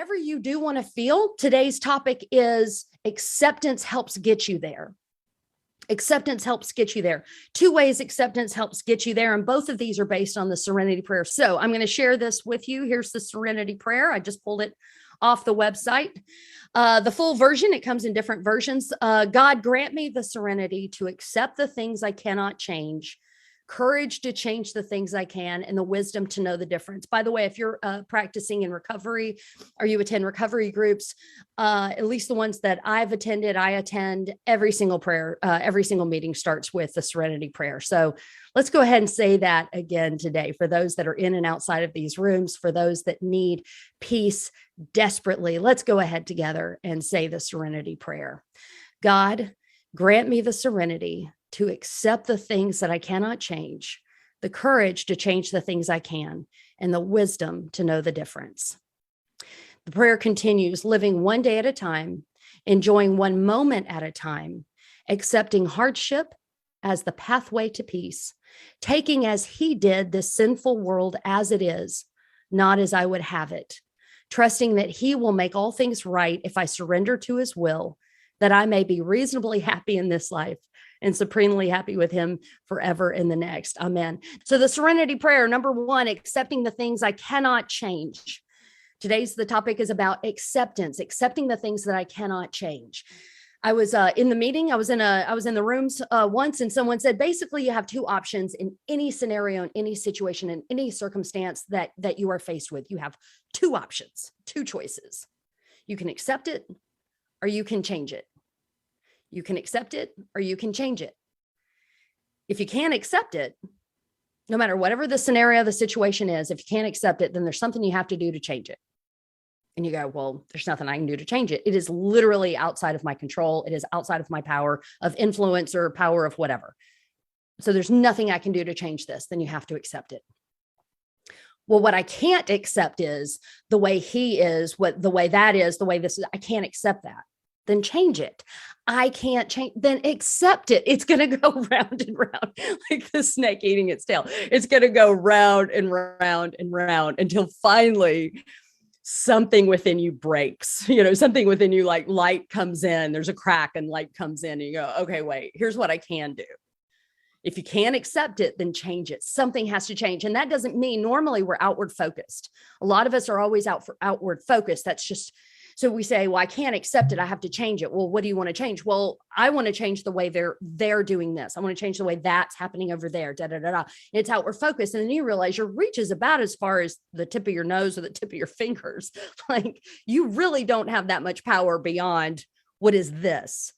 whatever you do want to feel, today's topic is acceptance helps get you there. Acceptance helps get you there. Two ways acceptance helps get you there. And both of these are based on the serenity prayer. So I'm going to share this with you. Here's the serenity prayer. I just pulled it off the website. The full version, it comes in different versions. God, grant me the serenity to accept the things I cannot change, courage to change the things I can, and the wisdom to know the difference. By the way, if you're practicing in recovery or you attend recovery groups, at least the ones that I've attended, I attend every single prayer, every single meeting starts with the serenity prayer. So let's go ahead and say that again today for those that are in and outside of these rooms, for those that need peace desperately. Let's go ahead together and say the serenity prayer. God, grant me the serenity to accept the things that I cannot change, the courage to change the things I can, and the wisdom to know the difference. The prayer continues, living one day at a time, enjoying one moment at a time, accepting hardship as the pathway to peace, taking as he did this sinful world as it is, not as I would have it, trusting that he will make all things right if I surrender to his will, that I may be reasonably happy in this life and supremely happy with him forever in the next. Amen. So the serenity prayer, number one, accepting the things I cannot change. The topic is about acceptance, accepting the things that I cannot change. I was in the meeting. I was in the rooms once, and someone said, basically, you have two options in any scenario, in any situation, in any circumstance that you are faced with. You have two options, two choices. You can accept it, or you can change it. You can accept it, or you can change it. If you can't accept it, no matter whatever the scenario, the situation is, if you can't accept it, then there's something you have to do to change it. And you go, well, there's nothing I can do to change it. It is literally outside of my control. It is outside of my power of influence or power of whatever. So there's nothing I can do to change this. Then you have to accept it. Well, what I can't accept is the way he is, the way that is, the way this is. I can't accept that. Then change it. I can't change, then accept it. It's going to go round and round like the snake eating its tail. It's going to go round and round and round until finally something within you breaks, something within you, like light comes in, there's a crack and light comes in and you go, okay, wait, here's what I can do. If you can't accept it, then change it. Something has to change. And that doesn't mean normally we're outward focused. A lot of us are always outward focused. That's just, so we say, well, I can't accept it. I have to change it. Well, what do you want to change? Well, I want to change the way they're doing this. I want to change the way that's happening over there. Da, da, da, da. It's outward focus. And then you realize your reach is about as far as the tip of your nose or the tip of your fingers. Like you really don't have that much power beyond what is this.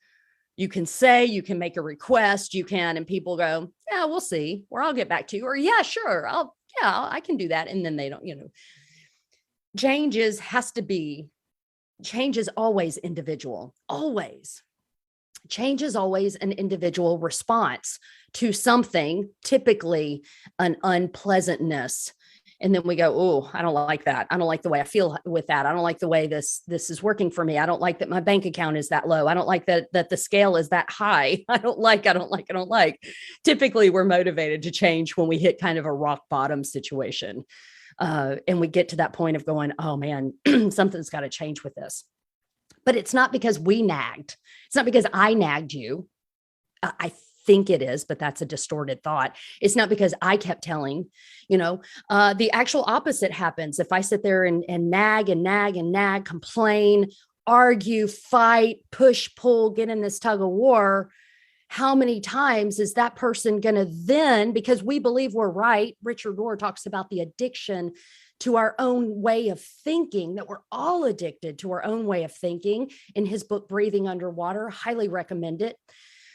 You can say, you can make a request, and people go, yeah, we'll see, or I'll get back to you, or yeah, sure. I can do that. And then they don't, change is always individual, always. Change is always an individual response to something, typically an unpleasantness. And then we go, oh, I don't like that. I don't like the way I feel with that. I don't like the way this is working for me. I don't like that my bank account is that low. I don't like that the scale is that high. I don't like. Typically, we're motivated to change when we hit kind of a rock bottom situation. And we get to that point of going, oh man, something's got to change with this. But it's not because we nagged. It's not because I nagged you. I think it is, but that's a distorted thought. It's not because I kept telling, the actual opposite happens. If I sit there and nag and nag and nag, complain, argue, fight, push, pull, get in this tug of war, how many times is that person going to then, because we believe we're right, Richard Rohr talks about the addiction to our own way of thinking, that we're all addicted to our own way of thinking in his book, Breathing Underwater, highly recommend it.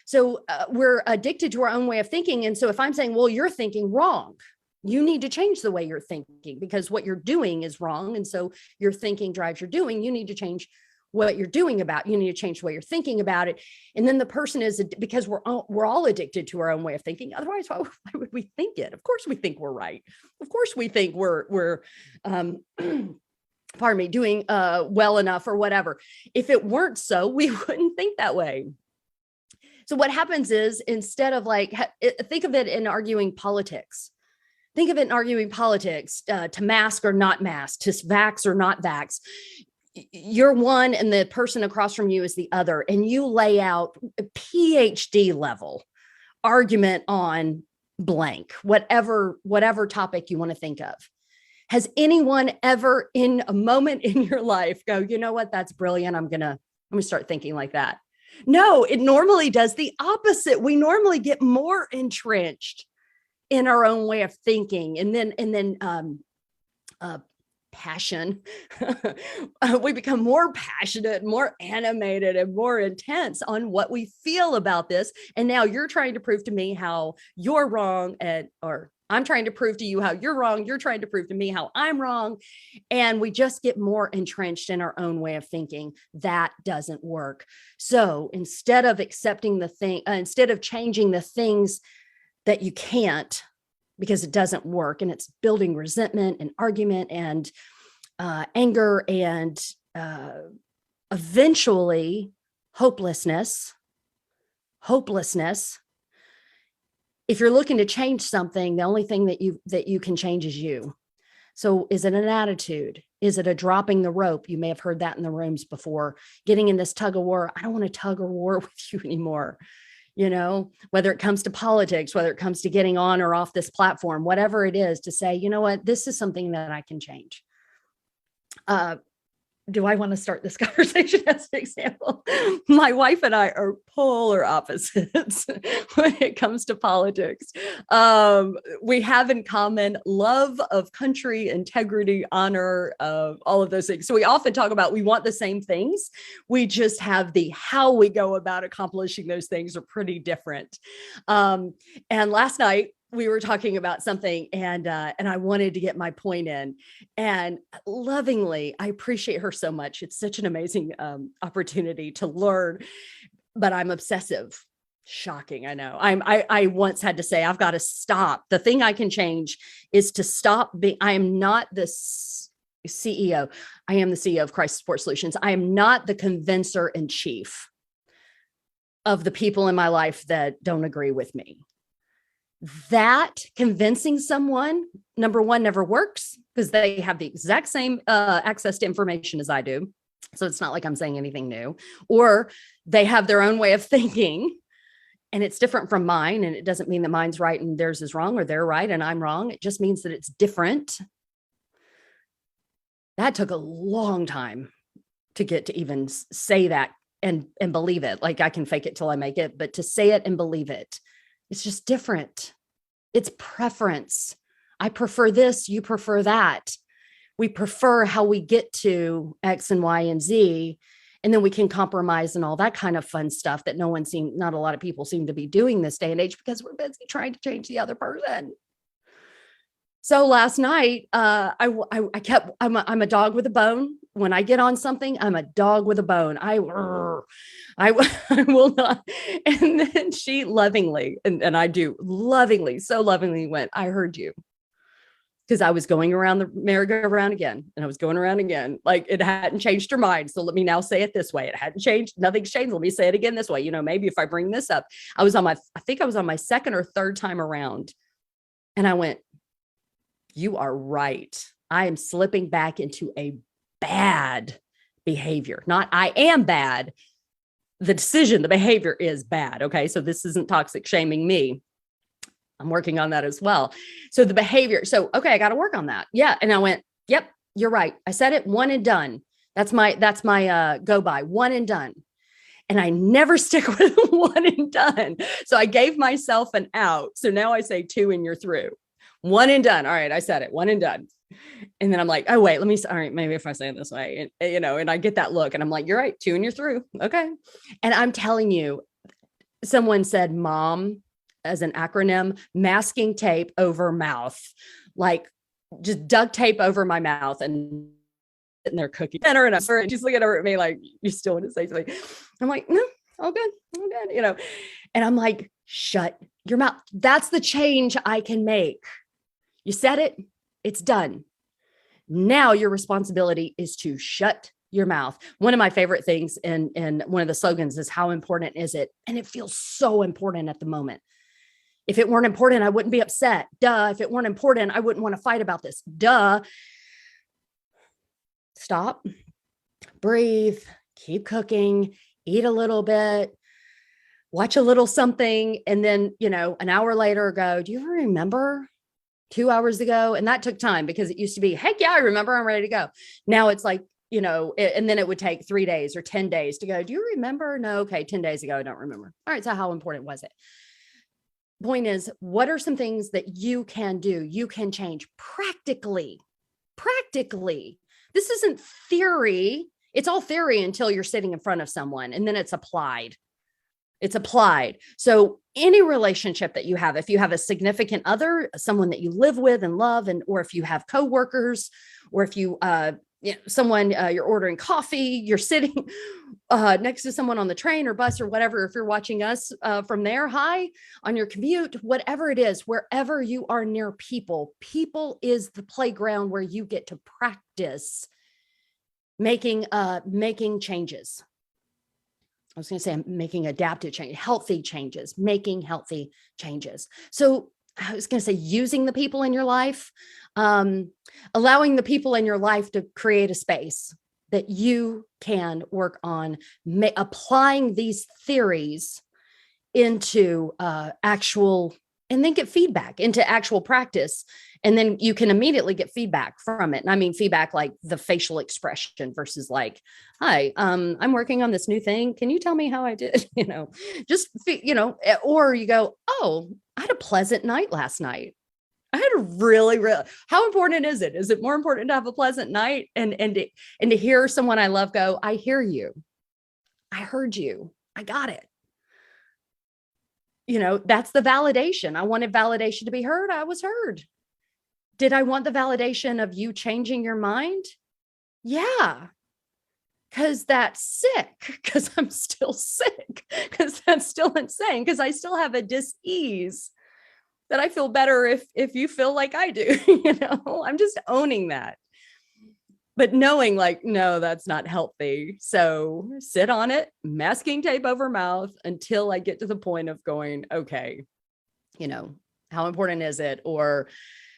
So we're addicted to our own way of thinking. And so if I'm saying, well, you're thinking wrong, you need to change the way you're thinking because what you're doing is wrong. And so your thinking drives your doing. You need to change what you're doing about, you need to change the way you're thinking about it. And then the person is, because we're all addicted to our own way of thinking. Otherwise, why would we think it? Of course we think we're right. Of course we think we're doing well enough or whatever. If it weren't so, we wouldn't think that way. So what happens is, instead of think of it in arguing politics. Think of it in arguing politics, to mask or not mask, to vax or not vax. you're one and the person across from you is the other, and you lay out a PhD level argument on blank, whatever topic you want to think of. Has anyone ever in a moment in your life go, you know what, that's brilliant, I'm gonna start thinking like that? No, it normally does the opposite. We normally get more entrenched in our own way of thinking, and then passion. We become more passionate, more animated, and more intense on what we feel about this. And now you're trying to prove to me how you're wrong, or I'm trying to prove to you how you're wrong. You're trying to prove to me how I'm wrong. And we just get more entrenched in our own way of thinking. That doesn't work. So instead of accepting instead of changing the things that you can't, because it doesn't work, and it's building resentment and argument and anger and eventually hopelessness. If you're looking to change something, the only thing that you can change is you. So is it an attitude? Is it a dropping the rope? You may have heard that in the rooms before. Getting in this tug of war. I don't want to tug or war with you anymore. You know, whether it comes to politics, whether it comes to getting on or off this platform, whatever it is, to say, you know what, this is something that I can change. Do I want to start this conversation as an example? My wife and I are polar opposites when it comes to politics. We have in common love of country, integrity, honor, all of those things. So we often talk about, we want the same things. We just have how we go about accomplishing those things are pretty different. And last night, we were talking about something, and I wanted to get my point in, and lovingly, I appreciate her so much. It's such an amazing opportunity to learn, but I'm obsessive. Shocking. I know. I once had to say, I've got to stop. The thing I can change is to stop being, I am not the CEO. I am the CEO of Crisis Support Solutions. I am not the convincer in chief of the people in my life that don't agree with me. That convincing someone, number one, never works because they have the exact same access to information as I do. So it's not like I'm saying anything new, or they have their own way of thinking and it's different from mine. And it doesn't mean that mine's right and theirs is wrong, or they're right and I'm wrong. It just means that it's different. That took a long time to get to even say that and believe it. Like, I can fake it till I make it, but to say it and believe it, it's just different. It's preference. I prefer this, you prefer that. We prefer how we get to X and Y and Z, and then we can compromise and all that kind of fun stuff that not a lot of people seem to be doing this day and age, because we're busy trying to change the other person. So last night, I'm a dog with a bone. When I get on something, I'm a dog with a bone. I will not. And then she lovingly, and I do lovingly, so lovingly went, I heard you. Because I was going around the merry-go-round again, and I was going around again. Like, it hadn't changed her mind. So let me now say it this way. It hadn't changed. Nothing's changed. Let me say it again this way. You know, maybe if I bring this up, I think I was on my second or third time around. And I went, you are right. I am slipping back into a bad behavior. Not I am bad. The decision, the behavior is bad. Okay. So this isn't toxic shaming me. I'm working on that as well. So the behavior. So, okay, I got to work on that. Yeah. And I went, yep, you're right. I said it, one and done. That's my go by, one and done. And I never stick with one and done. So I gave myself an out. So now I say two and you're through. One and done. All right. I said it, one and done. And then I'm like, oh, wait, all right, maybe if I say it this way, and I get that look and I'm like, you're right. Two and you're through. Okay. And I'm telling you, someone said mom as an acronym, masking tape over mouth, like just duct tape over my mouth, and sitting there cooking dinner, and she's looking over at me like, you still want to say something? I'm like, no, all good, and I'm like, shut your mouth. That's the change I can make. You said it, it's done. Now your responsibility is to shut your mouth. One of my favorite things in one of the slogans is, how important is it? And it feels so important at the moment. If it weren't important, I wouldn't be upset. Duh. If it weren't important, I wouldn't want to fight about this. Duh. Stop. breathe, keep cooking, eat a little bit, watch a little something. And then, an hour later go, do you remember 2 hours ago? And that took time because it used to be, heck yeah, I remember, I'm ready to go. Now it's like, and then it would take 3 days or 10 days to go, do you remember? No. Okay. 10 days ago, I don't remember. All right. So how important was it? Point is, what are some things that you can do? You can change practically. This isn't theory. It's all theory until you're sitting in front of someone, and then it's applied. So any relationship that you have, if you have a significant other, someone that you live with and love, or if you have coworkers, or if you, someone, you're ordering coffee, you're sitting next to someone on the train or bus or whatever, if you're watching us from there, hi, on your commute, whatever it is, wherever you are near people is the playground where you get to practice making changes. I was going to say making adaptive change, healthy changes, making healthy changes. So I was going to say using the people in your life, allowing the people in your life to create a space that you can work on applying these theories into actual, and then get feedback into actual practice. And then you can immediately get feedback from it. And I mean, feedback like the facial expression versus like, hi, I'm working on this new thing. Can you tell me how I did? Or you go, oh, I had a pleasant night last night. I had a really, how important is it? Is it more important to have a pleasant night and to hear someone I love go, I hear you. I heard you. I got it. That's the validation. I wanted validation to be heard. I was heard. Did I want the validation of you changing your mind? Yeah. Because that's sick. Because I'm still sick. Because that's still insane. Because I still have a dis-ease that I feel better if you feel like I do. I'm just owning that. But knowing like, no, that's not healthy. So sit on it, masking tape over mouth until I get to the point of going, okay, how important is it? Or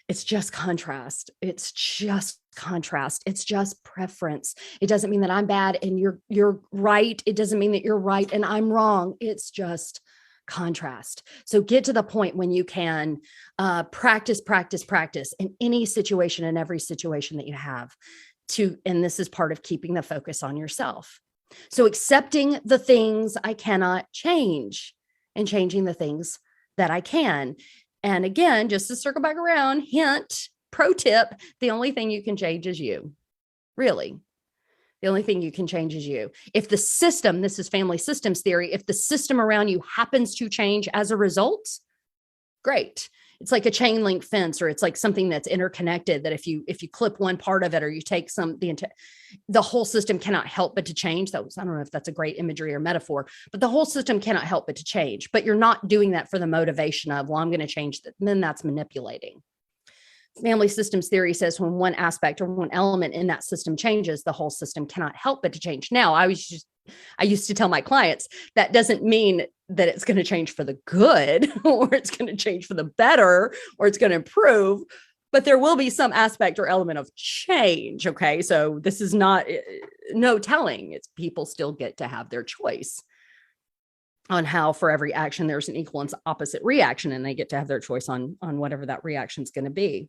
it's just contrast. It's just contrast. It's just preference. It doesn't mean that I'm bad and you're right. It doesn't mean that you're right and I'm wrong. It's just contrast. So get to the point when you can practice in any situation, in every situation that you have and this is part of keeping the focus on yourself. So accepting the things I cannot change and changing the things that I can. And again, just to circle back around, hint, pro tip, the only thing you can change is you. Really. The only thing you can change is you. If the system, this is family systems theory, if the system around you happens to change as a result, great. It's like a chain link fence, or it's like something that's interconnected that if you clip one part of it, or you take the whole system cannot help but to change. I don't know if that's a great imagery or metaphor, but the whole system cannot help but to change. But you're not doing that for the motivation of, well, I'm going to change that. And then that's manipulating. Family systems theory says when one aspect or one element in that system changes, the whole system cannot help but to change. Now, I used to tell my clients that doesn't mean that it's going to change for the good or it's going to change for the better or it's going to improve, but there will be some aspect or element of change. Okay. So this is not no telling. It's people still get to have their choice on how for every action there's an equal and opposite reaction, and they get to have their choice on whatever that reaction is going to be.